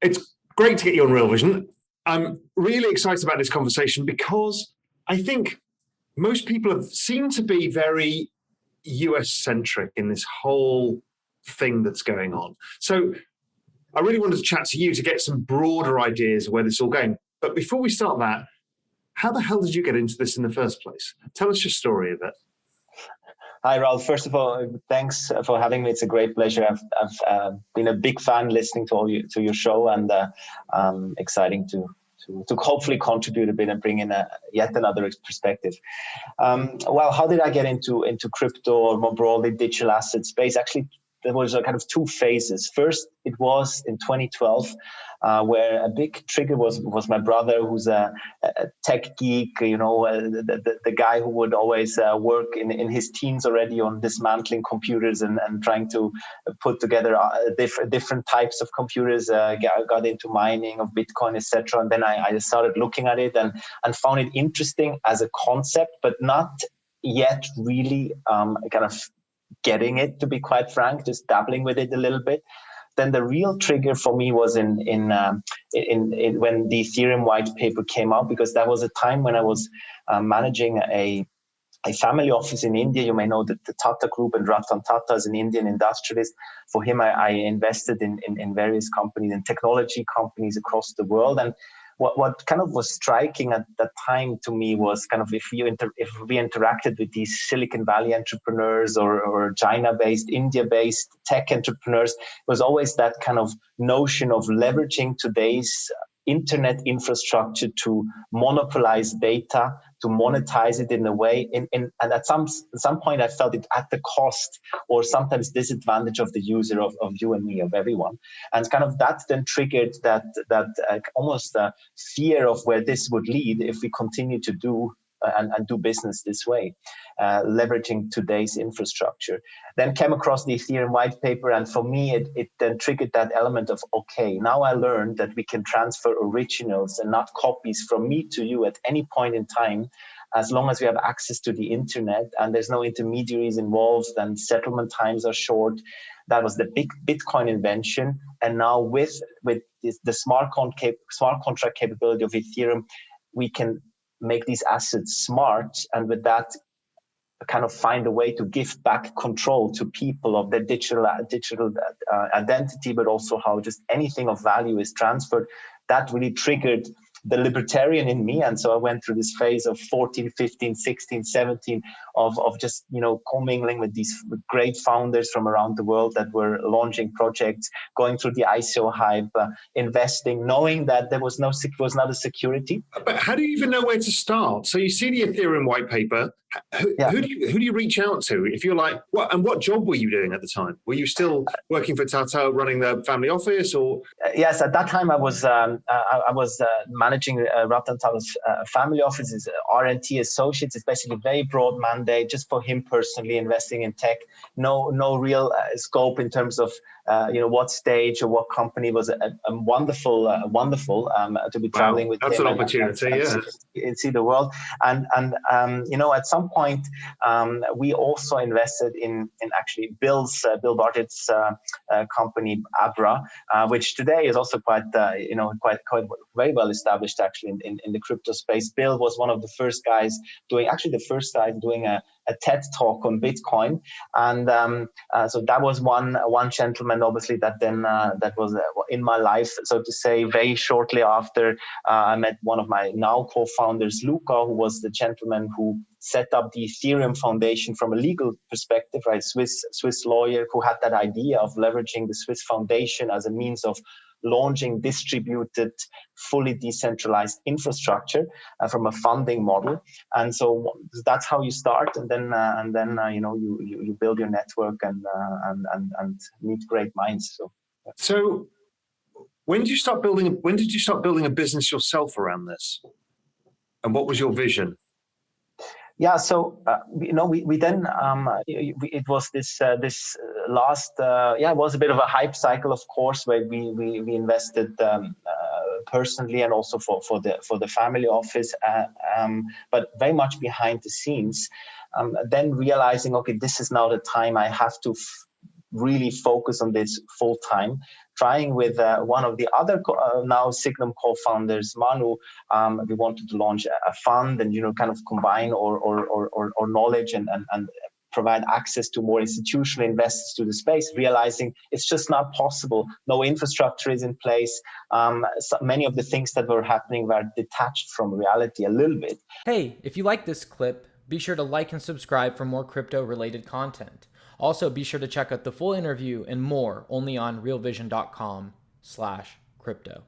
It's great to get you on Real Vision. I'm really excited about this conversation because I think most people have seemed to be very US centric in this whole thing that's going on. So I really wanted to chat to you to get some broader ideas of where this is all going. But before we start that, how the hell did you get into this in the first place? Tell us your story a bit. Hi, Raoul. First of all, thanks for having me. It's a great pleasure. I've been a big fan listening to your show, and exciting to hopefully contribute a bit and bring in yet another perspective. Well, how did I get into crypto or more broadly digital asset space? Actually, there was a kind of two phases. First, it was in 2012, where a big trigger was my brother, who's a tech geek, the guy who would always work in his teens already on dismantling computers and trying to put together different types of computers, got into mining of Bitcoin, etc. And then I started looking at it and found it interesting as a concept, but not yet really kind of getting it, to be quite frank, just dabbling with it a little bit. Then the real trigger for me was in when the Ethereum white paper came out, because that was a time when I was managing a family office in India. You may know that the Tata Group, and Ratan Tata is an Indian industrialist. For him, I invested in various companies and technology companies across the world. And what kind of was striking at that time to me was kind of if we interacted with these Silicon Valley entrepreneurs or China-based, India-based tech entrepreneurs, it was always that kind of notion of leveraging today's internet infrastructure to monopolize data, to monetize it in a way, and at some point I felt it at the cost or sometimes disadvantage of the user, of you and me, of everyone. And kind of that then triggered that almost fear of where this would lead if we continue to do and do business this way, leveraging today's infrastructure. Then came across the Ethereum white paper, and for me, it then triggered that element of, okay, now I learned that we can transfer originals and not copies from me to you at any point in time, as long as we have access to the internet and there's no intermediaries involved and settlement times are short. That was the big Bitcoin invention. And now with the smart contract capability of Ethereum, we can make these assets smart, and with that kind of find a way to give back control to people of their digital identity, but also how just anything of value is transferred. That really triggered the libertarian in me. And so I went through this phase of 14, 15, 16, 17 of just, commingling with these great founders from around the world that were launching projects, going through the ICO hype, investing, knowing that there was not a security. But how do you even know where to start? So you see the Ethereum white paper. Who do you reach out to if you're like, what? And what job were you doing at the time? Were you still working for Tata, running the family office, or? Yes, at that time I was managing Ratan Tata's family offices, R&T associates. It's basically a very broad mandate just for him personally, investing in tech. No real scope in terms of what stage or what company. Was a wonderful to be traveling with that's him. That's an opportunity, and see the world. And at some point we also invested in actually Bill Bartlett's company Abra, which today is also quite very well established actually in the crypto space. Bill was one of the first guys doing a TED talk on Bitcoin, and so that was one gentleman, obviously, that was in my life, so to say. Very shortly after, I met one of my now co-founders, Luca, who was the gentleman who set up the Ethereum Foundation from a legal perspective, right? Swiss lawyer who had that idea of leveraging the Swiss Foundation as a means of launching distributed, fully decentralized infrastructure from a funding model. And so that's how you start, and then you build your network and meet great minds. So when did you start building a business yourself around this, and what was your vision? Yeah, so we then it was this last it was a bit of a hype cycle, of course, where we invested personally and also for the family office, but very much behind the scenes. Then realizing, okay, this is now the time I have to really focus on this full time. Trying with one of the other now Sygnum co-founders, Manu, we wanted to launch a fund and kind of combine or knowledge and provide access to more institutional investors to the space, realizing it's just not possible. No infrastructure is in place. So many of the things that were happening were detached from reality a little bit. Hey, if you like this clip, be sure to like and subscribe for more crypto-related content. Also, be sure to check out the full interview and more only on realvision.com/crypto.